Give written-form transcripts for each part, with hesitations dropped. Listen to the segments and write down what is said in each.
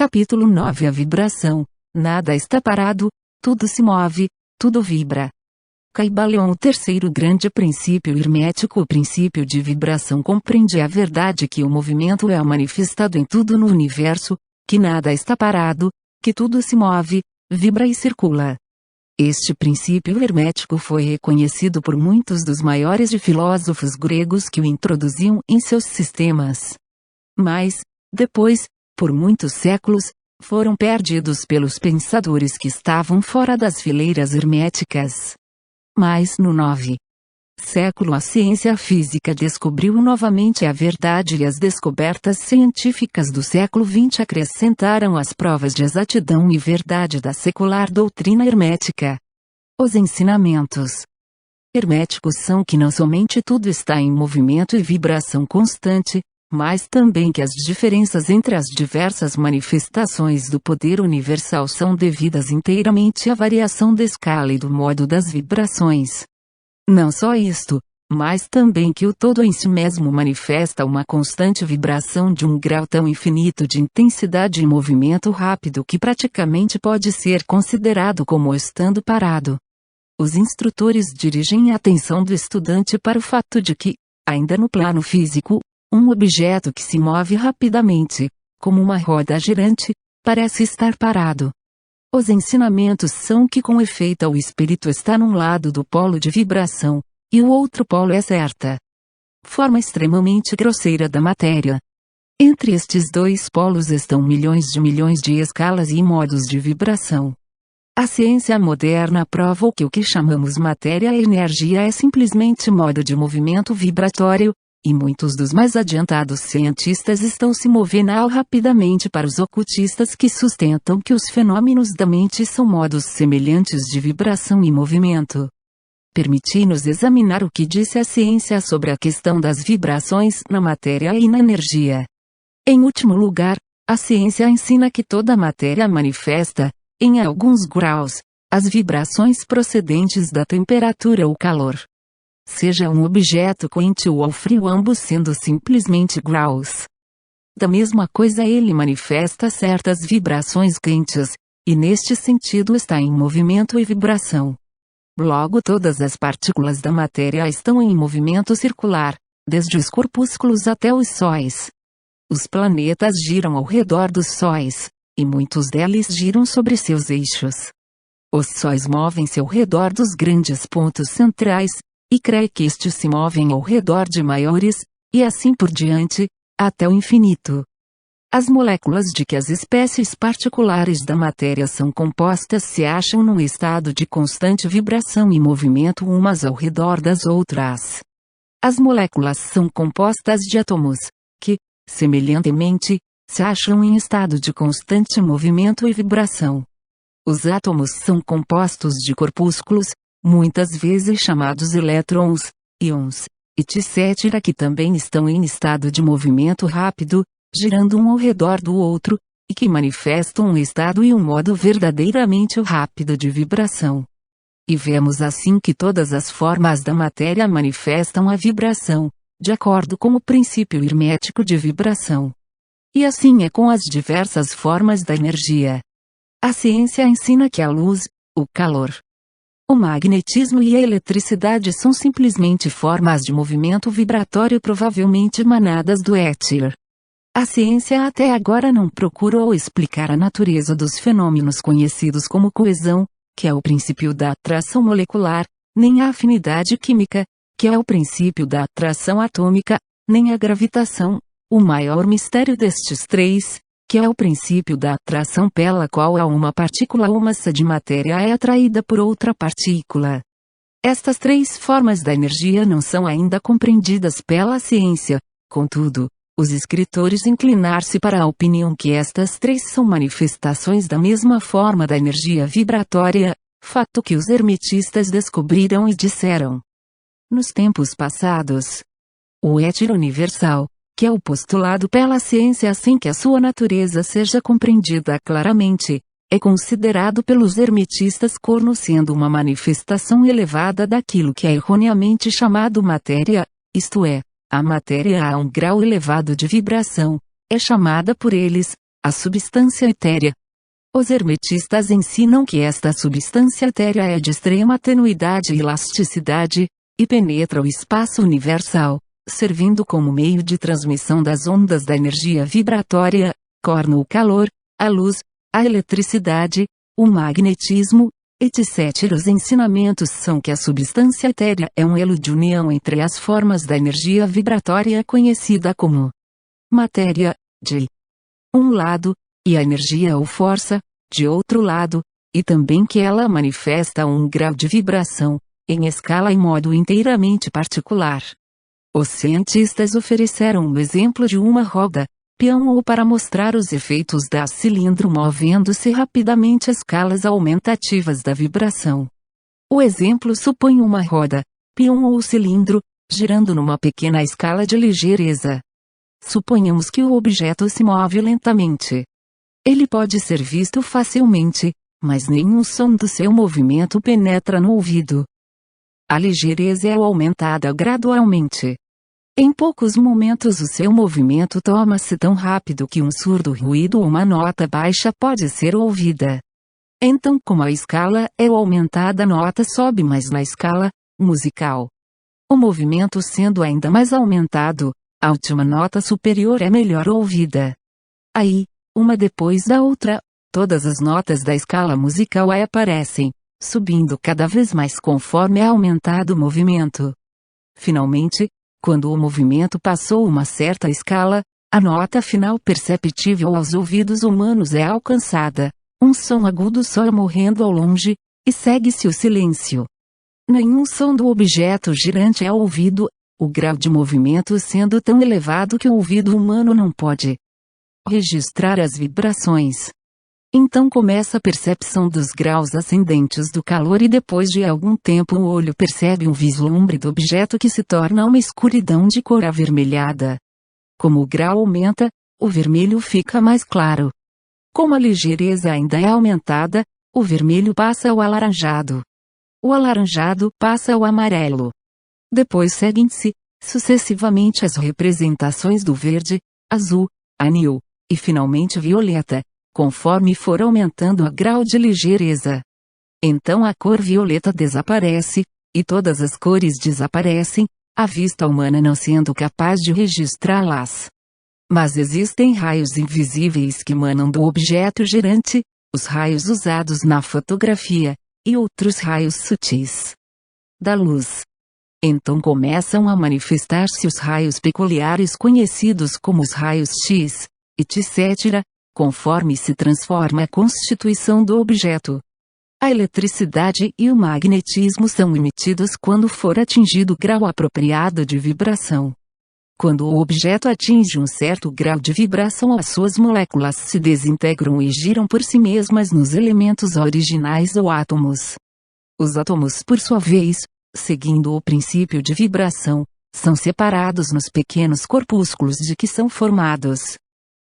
Capítulo 9. A vibração. Nada está parado, tudo se move, tudo vibra. Caibalion. O terceiro grande princípio hermético. O princípio de vibração compreende a verdade que o movimento é manifestado em tudo no universo, que nada está parado, que tudo se move, vibra e circula. Este princípio hermético foi reconhecido por muitos dos maiores de filósofos gregos que o introduziam em seus sistemas. Mas, depois, por muitos séculos, foram perdidos pelos pensadores que estavam fora das fileiras herméticas. Mas no 9º século a ciência física descobriu novamente a verdade e as descobertas científicas do século XX acrescentaram as provas de exatidão e verdade da secular doutrina hermética. Os ensinamentos herméticos são que não somente tudo está em movimento e vibração constante, mas também que as diferenças entre as diversas manifestações do poder universal são devidas inteiramente à variação da escala e do modo das vibrações. Não só isto, mas também que o todo em si mesmo manifesta uma constante vibração de um grau tão infinito de intensidade e movimento rápido que praticamente pode ser considerado como estando parado. Os instrutores dirigem a atenção do estudante para o fato de que, ainda no plano físico, um objeto que se move rapidamente, como uma roda girante, parece estar parado. Os ensinamentos são que com efeito o espírito está num lado do polo de vibração, e o outro polo é certa forma extremamente grosseira da matéria. Entre estes dois polos estão milhões de escalas e modos de vibração. A ciência moderna provou que o que chamamos matéria e energia é simplesmente modo de movimento vibratório, e muitos dos mais adiantados cientistas estão se movendo rapidamente para os ocultistas que sustentam que os fenômenos da mente são modos semelhantes de vibração e movimento. Permiti-nos examinar o que disse a ciência sobre a questão das vibrações na matéria e na energia. Em último lugar, a ciência ensina que toda matéria manifesta, em alguns graus, as vibrações procedentes da temperatura ou calor. Seja um objeto quente ou frio, ambos sendo simplesmente graus. Da mesma coisa ele manifesta certas vibrações quentes, e neste sentido está em movimento e vibração. Logo todas as partículas da matéria estão em movimento circular, desde os corpúsculos até os sóis. Os planetas giram ao redor dos sóis, e muitos deles giram sobre seus eixos. Os sóis movem-se ao redor dos grandes pontos centrais, e crê que estes se movem ao redor de maiores, e assim por diante, até o infinito. As moléculas de que as espécies particulares da matéria são compostas se acham num estado de constante vibração e movimento umas ao redor das outras. As moléculas são compostas de átomos, que, semelhantemente, se acham em estado de constante movimento e vibração. Os átomos são compostos de corpúsculos, muitas vezes chamados elétrons, íons, etc., que também estão em estado de movimento rápido, girando um ao redor do outro, e que manifestam um estado e um modo verdadeiramente rápido de vibração. E vemos assim que todas as formas da matéria manifestam a vibração, de acordo com o princípio hermético de vibração. E assim é com as diversas formas da energia. A ciência ensina que a luz, o calor, o magnetismo e a eletricidade são simplesmente formas de movimento vibratório provavelmente emanadas do éter. A ciência até agora não procurou explicar a natureza dos fenômenos conhecidos como coesão, que é o princípio da atração molecular, nem a afinidade química, que é o princípio da atração atômica, nem a gravitação, o maior mistério destes três, que é o princípio da atração pela qual uma partícula ou massa de matéria é atraída por outra partícula. Estas três formas da energia não são ainda compreendidas pela ciência, contudo, os escritores inclinar-se para a opinião que estas três são manifestações da mesma forma da energia vibratória, fato que os hermetistas descobriram e disseram. Nos tempos passados, o éter universal, que é o postulado pela ciência sem que a sua natureza seja compreendida claramente, é considerado pelos hermetistas como sendo uma manifestação elevada daquilo que é erroneamente chamado matéria, isto é, a matéria a um grau elevado de vibração, é chamada por eles, a substância etérea. Os hermetistas ensinam que esta substância etérea é de extrema tenuidade e elasticidade, e penetra o espaço universal, servindo como meio de transmissão das ondas da energia vibratória, como o calor, a luz, a eletricidade, o magnetismo, etc. Os ensinamentos são que a substância etérea é um elo de união entre as formas da energia vibratória conhecida como matéria, de um lado, e a energia ou força, de outro lado, e também que ela manifesta um grau de vibração, em escala e modo inteiramente particular. Os cientistas ofereceram o exemplo de uma roda, peão ou para mostrar os efeitos da cilindro movendo-se rapidamente a escalas aumentativas da vibração. O exemplo supõe uma roda, peão ou cilindro, girando numa pequena escala de ligeireza. Suponhamos que o objeto se move lentamente. Ele pode ser visto facilmente, mas nenhum som do seu movimento penetra no ouvido. A ligeireza é aumentada gradualmente. Em poucos momentos o seu movimento torna-se tão rápido que um surdo ruído ou uma nota baixa pode ser ouvida. Então, como a escala é aumentada, a nota sobe mais na escala musical. O movimento sendo ainda mais aumentado, a última nota superior é melhor ouvida. Aí, uma depois da outra, todas as notas da escala musical aparecem, subindo cada vez mais conforme é aumentado o movimento. Finalmente, quando o movimento passou uma certa escala, a nota final perceptível aos ouvidos humanos é alcançada, um som agudo soa morrendo ao longe, e segue-se o silêncio. Nenhum som do objeto girante é ouvido, o grau de movimento sendo tão elevado que o ouvido humano não pode registrar as vibrações. Então começa a percepção dos graus ascendentes do calor e depois de algum tempo o olho percebe um vislumbre do objeto que se torna uma escuridão de cor avermelhada. Como o grau aumenta, o vermelho fica mais claro. Como a ligeireza ainda é aumentada, o vermelho passa ao alaranjado. O alaranjado passa ao amarelo. Depois seguem-se, sucessivamente as representações do verde, azul, anil, e finalmente violeta, conforme for aumentando o grau de ligeireza. Então a cor violeta desaparece, e todas as cores desaparecem, a vista humana não sendo capaz de registrá-las. Mas existem raios invisíveis que emanam do objeto girante, os raios usados na fotografia, e outros raios sutis da luz. Então começam a manifestar-se os raios peculiares conhecidos como os raios X, etc., conforme se transforma a constituição do objeto. A eletricidade e o magnetismo são emitidos quando for atingido o grau apropriado de vibração. Quando o objeto atinge um certo grau de vibração, as suas moléculas se desintegram e giram por si mesmas nos elementos originais ou átomos. Os átomos, por sua vez, seguindo o princípio de vibração, são separados nos pequenos corpúsculos de que são formados.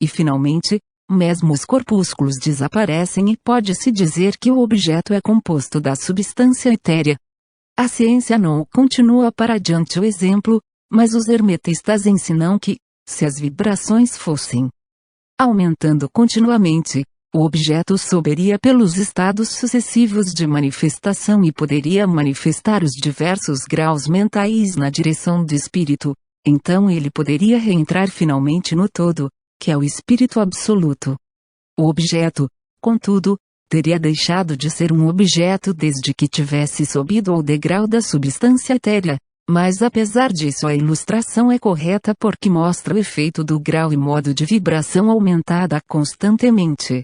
E finalmente, mesmo os corpúsculos desaparecem e pode-se dizer que o objeto é composto da substância etérea. A ciência não continua para adiante o exemplo, mas os hermetistas ensinam que, se as vibrações fossem aumentando continuamente, o objeto subiria pelos estados sucessivos de manifestação e poderia manifestar os diversos graus mentais na direção do espírito, então ele poderia reentrar finalmente no todo, que é o espírito absoluto. O objeto, contudo, teria deixado de ser um objeto desde que tivesse subido ao degrau da substância etérea, mas apesar disso a ilustração é correta porque mostra o efeito do grau e modo de vibração aumentada constantemente.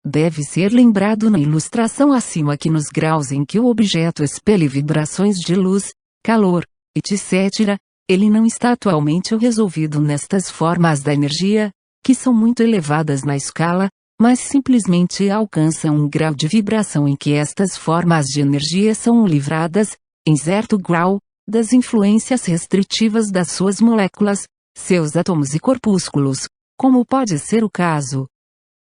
Deve ser lembrado na ilustração acima que nos graus em que o objeto expele vibrações de luz, calor, etc., ele não está atualmente resolvido nestas formas da energia, que são muito elevadas na escala, mas simplesmente alcançam um grau de vibração em que estas formas de energia são livradas, em certo grau, das influências restritivas das suas moléculas, seus átomos e corpúsculos, como pode ser o caso.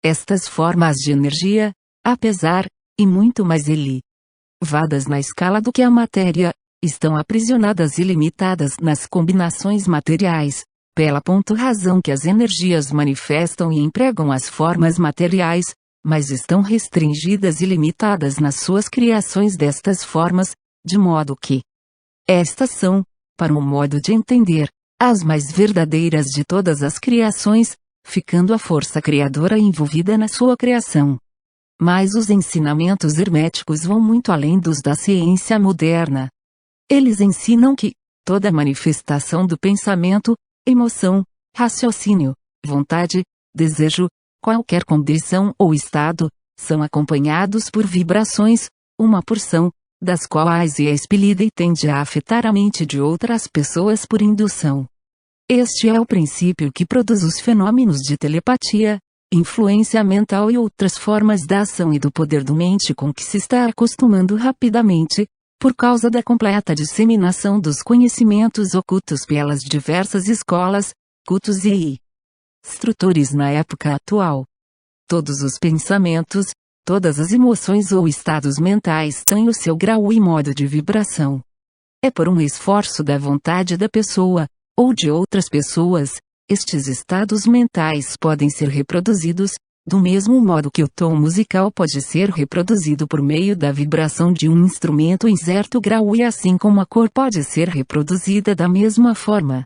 Estas formas de energia, apesar, e muito mais elevadas na escala do que a matéria, estão aprisionadas e limitadas nas combinações materiais, pela razão que as energias manifestam e empregam as formas materiais, mas estão restringidas e limitadas nas suas criações destas formas, de modo que estas são, para um modo de entender, as mais verdadeiras de todas as criações, ficando a força criadora envolvida na sua criação. Mas os ensinamentos herméticos vão muito além dos da ciência moderna. Eles ensinam que toda manifestação do pensamento, emoção, raciocínio, vontade, desejo, qualquer condição ou estado, são acompanhados por vibrações, uma porção das quais é expelida e tende a afetar a mente de outras pessoas por indução. Este é o princípio que produz os fenômenos de telepatia, influência mental e outras formas da ação e do poder do mente com que se está acostumando rapidamente, por causa da completa disseminação dos conhecimentos ocultos pelas diversas escolas, cultos e instrutores na época atual. Todos os pensamentos, todas as emoções ou estados mentais têm o seu grau e modo de vibração. É por um esforço da vontade da pessoa, ou de outras pessoas, estes estados mentais podem ser reproduzidos, do mesmo modo que o tom musical pode ser reproduzido por meio da vibração de um instrumento em certo grau e assim como a cor pode ser reproduzida da mesma forma.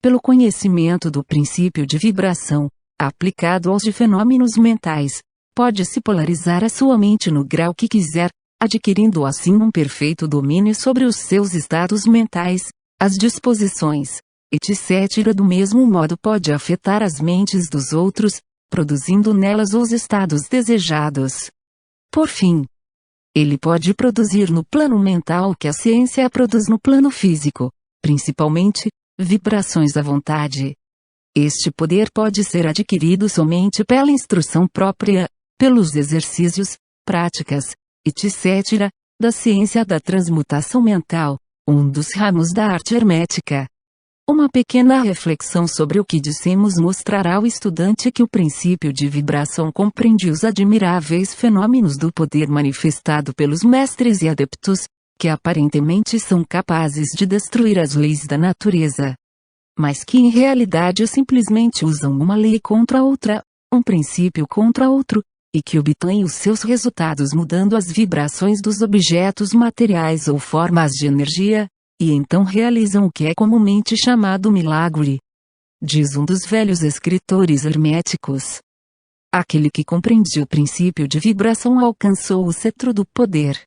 Pelo conhecimento do princípio de vibração, aplicado aos fenômenos mentais, pode-se polarizar a sua mente no grau que quiser, adquirindo assim um perfeito domínio sobre os seus estados mentais, as disposições, etc. Do mesmo modo pode afetar as mentes dos outros, produzindo nelas os estados desejados. Por fim, ele pode produzir no plano mental o que a ciência produz no plano físico, principalmente, vibrações à vontade. Este poder pode ser adquirido somente pela instrução própria, pelos exercícios, práticas, etc., da ciência da transmutação mental, um dos ramos da arte hermética. Uma pequena reflexão sobre o que dissemos mostrará ao estudante que o princípio de vibração compreende os admiráveis fenômenos do poder manifestado pelos mestres e adeptos, que aparentemente são capazes de destruir as leis da natureza, mas que em realidade simplesmente usam uma lei contra outra, um princípio contra outro, e que obtêm os seus resultados mudando as vibrações dos objetos materiais ou formas de energia, e então realizam o que é comumente chamado milagre. Diz um dos velhos escritores herméticos: aquele que compreende o princípio de vibração alcançou o cetro do poder.